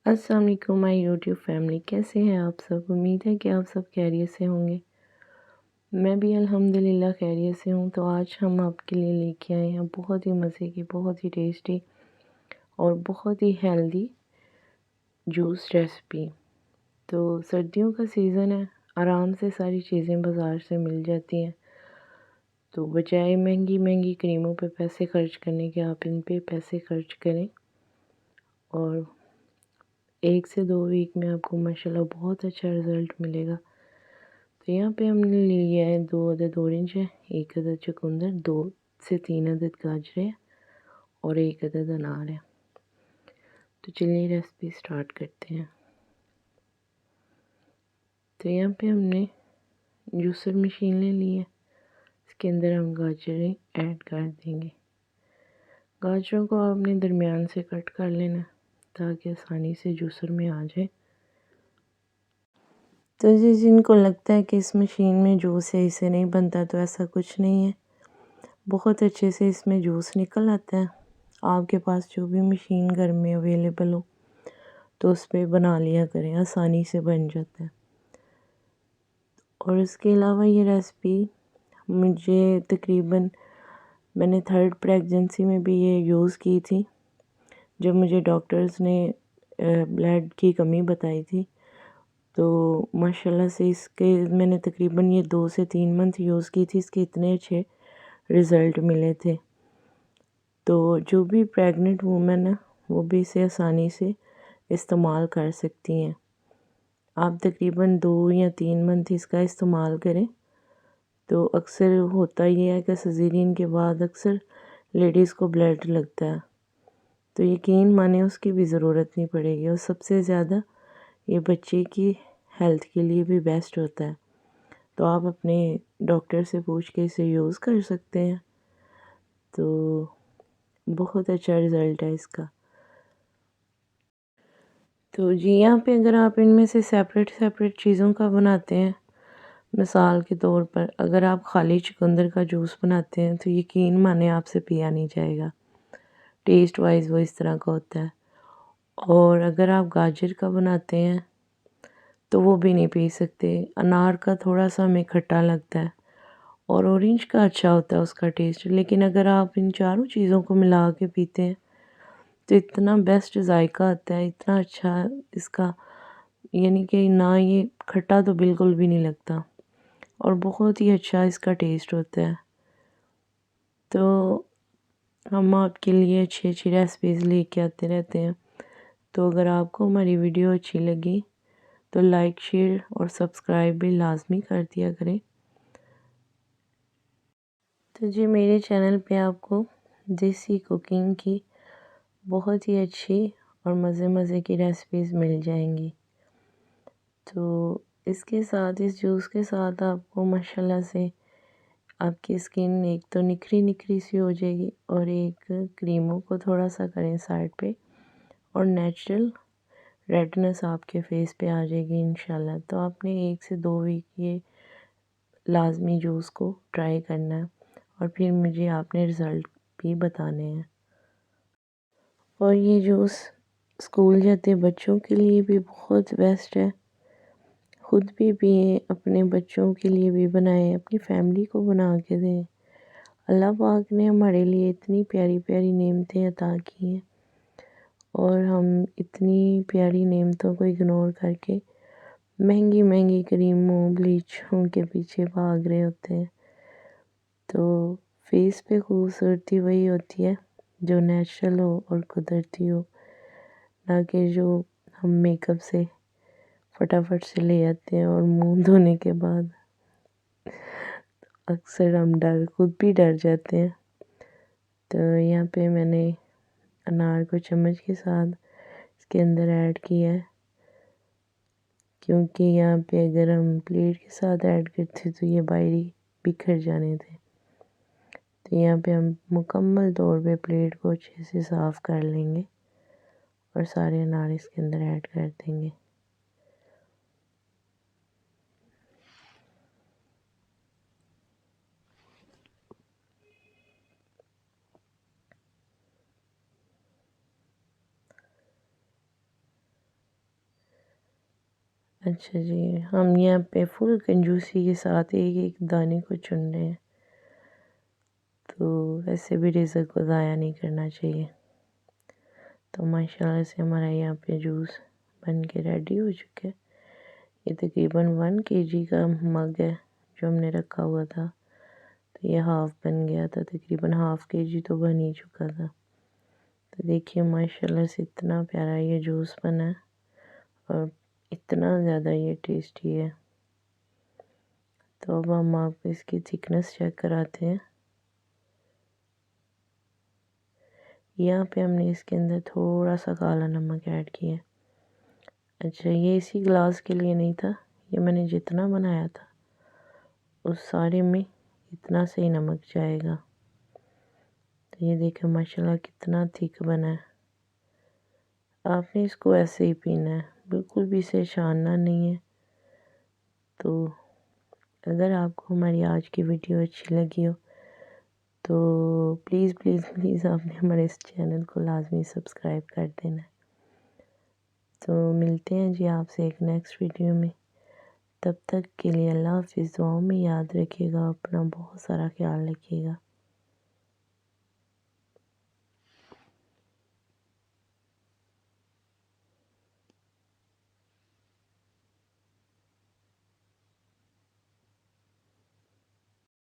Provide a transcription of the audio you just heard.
अस्सलाम वालेकुम my YouTube family, कैसे हैं आप सब। उम्मीद है कि आप सब खैरियत से होंगे। मैं भी अल्हम्दुलिल्लाह खैरियत से हूँ। तो आज हम आपके लिए लेके आए हैं बहुत ही मज़े की, बहुत ही टेस्टी और बहुत ही हेल्दी जूस रेसिपी। तो सर्दियों का सीज़न है, आराम से सारी चीज़ें बाज़ार से मिल जाती हैं। तो बजाय महंगी महंगी क्रीमों पे पैसे खर्च करने के आप इन पे पैसे खर्च करें और 1 से 2 वीक में आपको माशाल्लाह बहुत अच्छा रिज़ल्ट मिलेगा। तो यहाँ पे हमने लिया है 2 अदद ऑरेंज है, 1 अदद चुकंदर, 2 से 3 अदद गाजरें और 1 अदद अनार है। तो चलिए रेसिपी स्टार्ट करते हैं। तो यहाँ पे हमने जूसर मशीन ले ली है, इसके अंदर हम गाजरें ऐड कर देंगे। गाजरों को आपने दरमियान से कट कर लेना ताकि आसानी से जूसर में आ जाए। तो जिनको लगता है कि इस मशीन में जूस है इसे नहीं बनता, तो ऐसा कुछ नहीं है, बहुत अच्छे से इसमें जूस निकल आता है। आपके पास जो भी मशीन घर में अवेलेबल हो तो उस पर बना लिया करें, आसानी से बन जाता है। और इसके अलावा ये रेसिपी मुझे तकरीबन मैंने 3rd प्रेगनेंसी में भी ये यूज़ की थी, जब मुझे डॉक्टर्स ने ब्लड की कमी बताई थी। तो माशाल्लाह से इसके मैंने तकरीबन ये 2 से 3 मंथ यूज़ की थी, इसके इतने अच्छे रिज़ल्ट मिले थे। तो जो भी प्रेग्नेंट वूमेन है वो भी इसे आसानी से इस्तेमाल कर सकती हैं। आप तकरीबन 2 या 3 मंथ इसका इस्तेमाल करें। तो अक्सर होता ये है कि सिज़ेरियन के बाद अक्सर लेडीज़ को ब्लड लगता है, तो यकीन माने उसकी भी ज़रूरत नहीं पड़ेगी। और सबसे ज़्यादा ये बच्चे की हेल्थ के लिए भी बेस्ट होता है। तो आप अपने डॉक्टर से पूछ के इसे यूज़ कर सकते हैं। तो बहुत अच्छा रिज़ल्ट है इसका। तो जी यहाँ पे अगर आप इनमें से सेपरेट चीज़ों का बनाते हैं, मिसाल के तौर पर अगर आप खाली चुकंदर का जूस बनाते हैं तो यकीन माने आपसे पिया नहीं जाएगा, टेस्ट वाइज वो इस तरह का होता है। और अगर आप गाजर का बनाते हैं तो वो भी नहीं पी सकते। अनार का थोड़ा सा हमें खट्टा लगता है और ऑरेंज का अच्छा होता है उसका टेस्ट। लेकिन अगर आप इन चारों चीज़ों को मिला के पीते हैं तो इतना बेस्ट जायका आता है, इतना अच्छा इसका, यानी कि ना ये खट्टा तो बिल्कुल भी नहीं लगता और बहुत ही अच्छा इसका टेस्ट होता है। तो हम आपके लिए अच्छी अच्छी रेसिपीज़ लेके आते रहते हैं। तो अगर आपको हमारी वीडियो अच्छी लगी तो लाइक, शेयर और सब्सक्राइब भी लाजमी कर दिया करें। तो जी मेरे चैनल पे आपको देसी कुकिंग की बहुत ही अच्छी और मज़े मज़े की रेसिपीज़ मिल जाएंगी। तो इसके साथ, इस जूस के साथ आपको माशाल्लाह से आपकी स्किन एक तो निखरी निखरी सी हो जाएगी और एक क्रीमों को थोड़ा सा करें साइड पे और नेचुरल रेडनेस आपके फेस पे आ जाएगी इंशाल्लाह। तो आपने 1 से 2 वीक ये लाजमी जूस को ट्राई करना है और फिर मुझे आपने रिज़ल्ट भी बताने हैं। और ये जूस स्कूल जाते बच्चों के लिए भी बहुत बेस्ट है। ख़ुद भी पिए, अपने बच्चों के लिए भी बनाएं, अपनी फैमिली को बना के दें। अल्लाह पाक ने हमारे लिए इतनी प्यारी प्यारी नेमतें अता की हैं और हम इतनी प्यारी नेमतों को इग्नोर करके महंगी महंगी क्रीमों, ब्लीचों के पीछे भाग रहे होते हैं। तो फेस पे खूबसूरती वही होती है जो नेचुरल हो और कुदरती हो, ना कि जो हम मेकअप से फटाफट से ले आते हैं और मुंह धोने के बाद अक्सर हम खुद भी डर जाते हैं। तो यहाँ पे मैंने अनार को चम्मच के साथ इसके अंदर ऐड किया है, क्योंकि यहाँ पे अगर हम प्लेट के साथ ऐड करते तो ये बाहरी बिखर जाने थे। तो यहाँ पे हम मुकम्मल तौर पे प्लेट को अच्छे से साफ़ कर लेंगे और सारे अनार इसके अंदर ऐड कर देंगे। अच्छा जी, हम यहाँ पे फुल कंजूसी के साथ एक एक दाने को चुन रहे हैं। तो वैसे भी रिज़्क को ज़ाया नहीं करना चाहिए। तो माशाल्लाह से हमारा यहाँ पे जूस बन के रेडी हो चुका है। ये तकरीबन 1 kg का मग है जो हमने रखा हुआ था। तो ये हाफ़ बन गया था, तकरीबन हाफ़ kg तो बन ही चुका था। तो देखिए माशाल्लाह से इतना प्यारा ये जूस बना है और इतना ज़्यादा ये टेस्टी है। तो अब हम आपको इसकी थिकनेस चेक कराते हैं। यहाँ पे हमने इसके अंदर थोड़ा सा काला नमक ऐड किया। अच्छा, ये इसी गिलास के लिए नहीं था, ये मैंने जितना बनाया था उस सारे में इतना से ही नमक जाएगा। तो ये देखें माशाल्लाह कितना थिक बना है। आपने इसको ऐसे ही पीना है, बिल्कुल भी इसे छानना नहीं है। तो अगर आपको हमारी आज की वीडियो अच्छी लगी हो तो प्लीज़ प्लीज़ प्लीज़ आपने हमारे इस चैनल को लाजमी सब्सक्राइब कर देना। तो मिलते हैं जी आपसे एक नेक्स्ट वीडियो में। तब तक के लिए अल्लाह हाफ़िज़। दुआओं में याद रखिएगा, अपना बहुत सारा ख्याल रखिएगा।